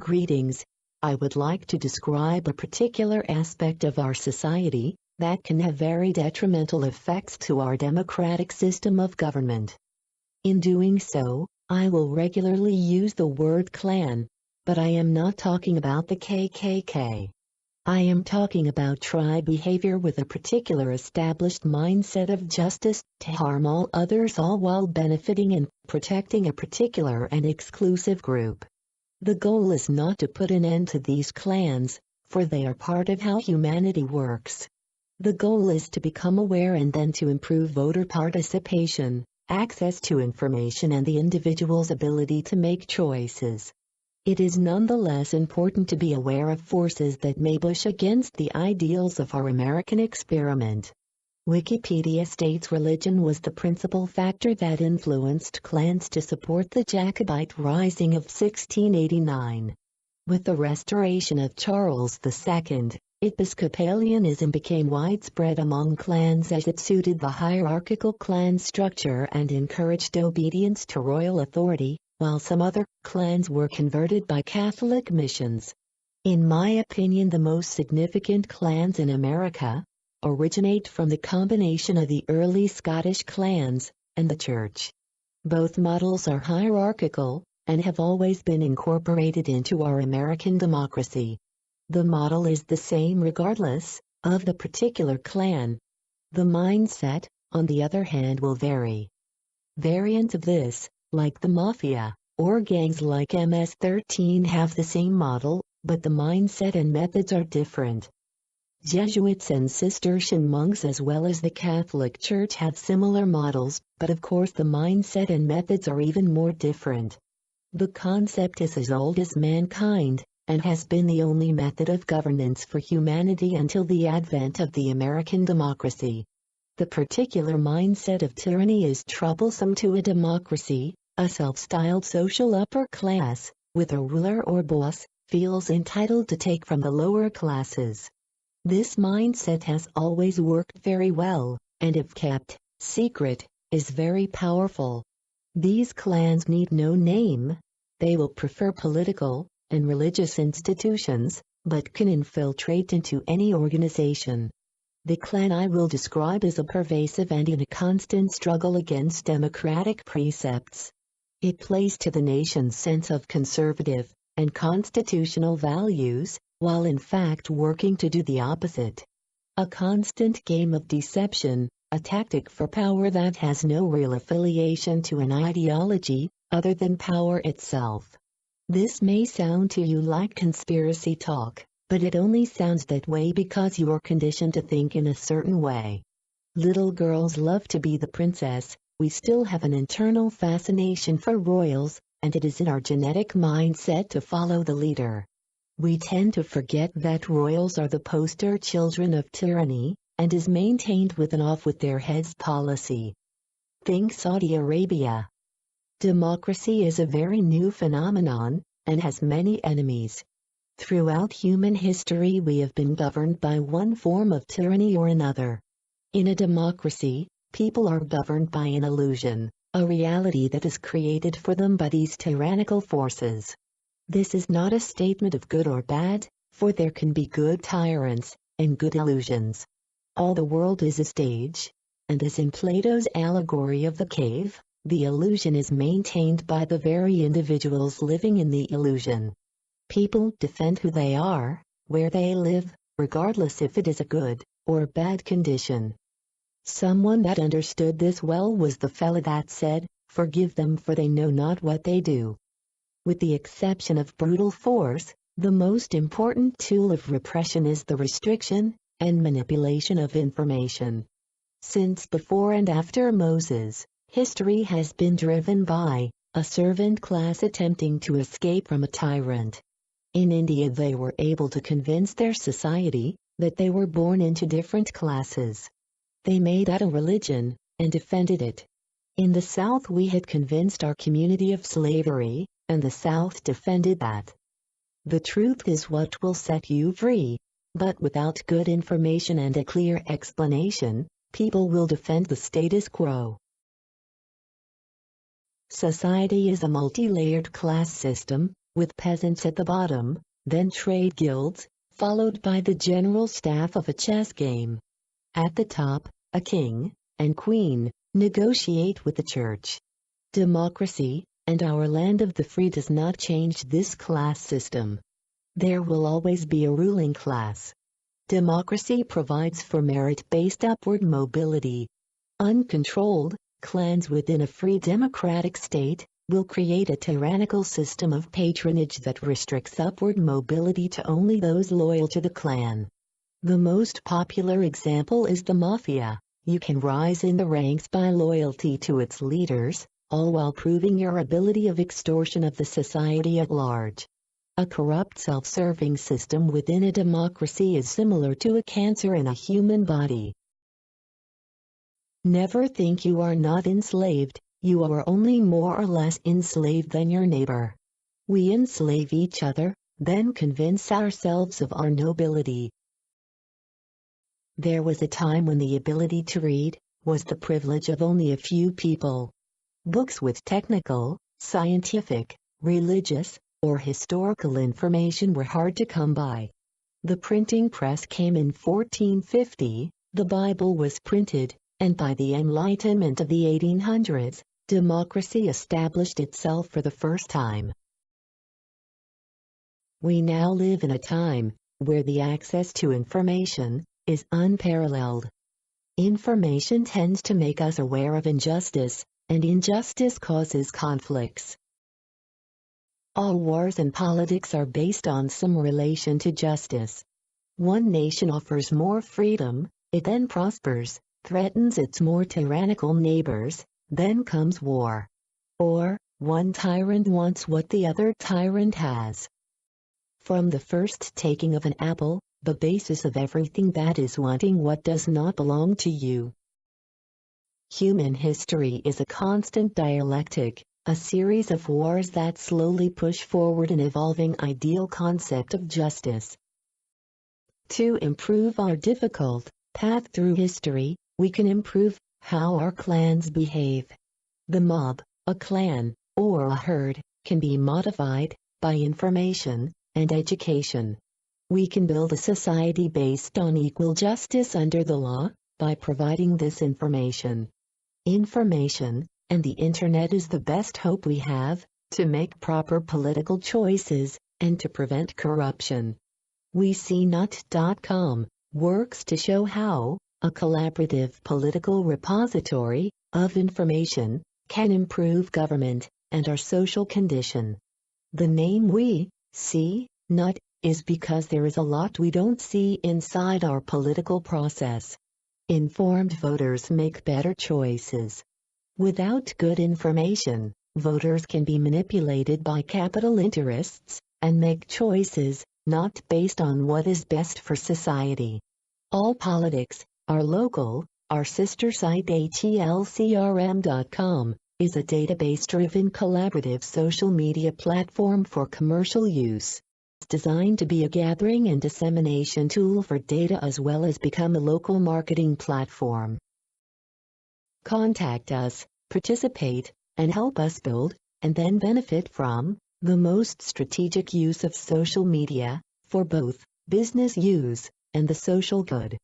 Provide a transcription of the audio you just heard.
Greetings. I would like to describe a particular aspect of our society that can have very detrimental effects to our democratic system of government. In doing so, I will regularly use the word clan, but I am not talking about the KKK. I am talking about tribe behavior with a particular established mindset of justice to harm all others, all while benefiting and protecting a particular and exclusive group. The goal is not to put an end to these clans, for they are part of how humanity works. The goal is to become aware and then to improve voter participation, access to information, and the individual's ability to make choices. It is nonetheless important to be aware of forces that may push against the ideals of our American experiment. Wikipedia states religion was the principal factor that influenced clans to support the Jacobite Rising of 1689. With the restoration of Charles II, Episcopalianism became widespread among clans as it suited the hierarchical clan structure and encouraged obedience to royal authority, while some other clans were converted by Catholic missions. In my opinion, the most significant clans in America originate from the combination of the early Scottish clans and the Church. Both models are hierarchical and have always been incorporated into our American democracy. The model is the same regardless of the particular clan. The mindset, on the other hand, will vary. Variants of this, like the mafia or gangs like MS-13, have the same model, but the mindset and methods are different. Jesuits and Cistercian monks as well as the Catholic Church have similar models, but of course the mindset and methods are even more different. The concept is as old as mankind, and has been the only method of governance for humanity until the advent of the American democracy. The particular mindset of tyranny is troublesome to a democracy. A self-styled social upper class, with a ruler or boss, feels entitled to take from the lower classes. This mindset has always worked very well, and if kept secret, is very powerful. These clans need no name. They will prefer political and religious institutions, but can infiltrate into any organization. The clan I will describe is a pervasive and in a constant struggle against democratic precepts. It plays to the nation's sense of conservative and constitutional values, while in fact working to do the opposite. A constant game of deception, a tactic for power that has no real affiliation to an ideology, other than power itself. This may sound to you like conspiracy talk, but it only sounds that way because you are conditioned to think in a certain way. Little girls love to be the princess. We still have an internal fascination for royals, and it is in our genetic mindset to follow the leader. We tend to forget that royals are the poster children of tyranny, and is maintained with an off-with-their-heads policy. Think Saudi Arabia. Democracy is a very new phenomenon, and has many enemies. Throughout human history we have been governed by one form of tyranny or another. In a democracy, people are governed by an illusion, a reality that is created for them by these tyrannical forces. This is not a statement of good or bad, for there can be good tyrants and good illusions. All the world is a stage, and as in Plato's allegory of the cave, the illusion is maintained by the very individuals living in the illusion. People defend who they are, where they live, regardless if it is a good or bad condition. Someone that understood this well was the fellow that said, "Forgive them for they know not what they do." With the exception of brutal force, the most important tool of repression is the restriction and manipulation of information. Since before and after Moses, history has been driven by a servant class attempting to escape from a tyrant. In India they were able to convince their society that they were born into different classes. They made that a religion, and defended it. In the South we had convinced our community of slavery, and the South defended that. The truth is what will set you free, but without good information and a clear explanation, people will defend the status quo. Society is a multi-layered class system, with peasants at the bottom, then trade guilds, followed by the general staff of a chess game. At the top, a king and queen negotiate with the church. Democracy, and our land of the free does not change this class system. There will always be a ruling class. Democracy provides for merit-based upward mobility. Uncontrolled clans within a free democratic state will create a tyrannical system of patronage that restricts upward mobility to only those loyal to the clan. The most popular example is the mafia. You can rise in the ranks by loyalty to its leaders, all while proving your ability of extortion of the society at large. A corrupt self-serving system within a democracy is similar to a cancer in a human body. Never think you are not enslaved, you are only more or less enslaved than your neighbor. We enslave each other, then convince ourselves of our nobility. There was a time when the ability to read was the privilege of only a few people. Books with technical, scientific, religious, or historical information were hard to come by. The printing press came in 1450, the Bible was printed, and by the Enlightenment of the 1800s, democracy established itself for the first time. We now live in a time where the access to information is unparalleled. Information tends to make us aware of injustice, and injustice causes conflicts. All wars and politics are based on some relation to justice. One nation offers more freedom, it then prospers, threatens its more tyrannical neighbors, then comes war. Or, one tyrant wants what the other tyrant has. From the first taking of an apple, the basis of everything that is wanting what does not belong to you. Human history is a constant dialectic, a series of wars that slowly push forward an evolving ideal concept of justice. To improve our difficult path through history, we can improve how our clans behave. The mob, a clan, or a herd, can be modified by information and education. We can build a society based on equal justice under the law by providing this information. Information and the Internet is the best hope we have to make proper political choices and to prevent corruption. WeSeeNot.com works to show how a collaborative political repository of information can improve government and our social condition. The name We See Not is because there is a lot we don't see inside our political process. Informed voters make better choices. Without good information, voters can be manipulated by capital interests and make choices not based on what is best for society. All Politics, our local, our sister site HELCRM.com, is a database-driven collaborative social media platform for commercial use. It's designed to be a gathering and dissemination tool for data as well as become a local marketing platform. Contact us, participate, and help us build, and then benefit from, the most strategic use of social media, for both business use and the social good.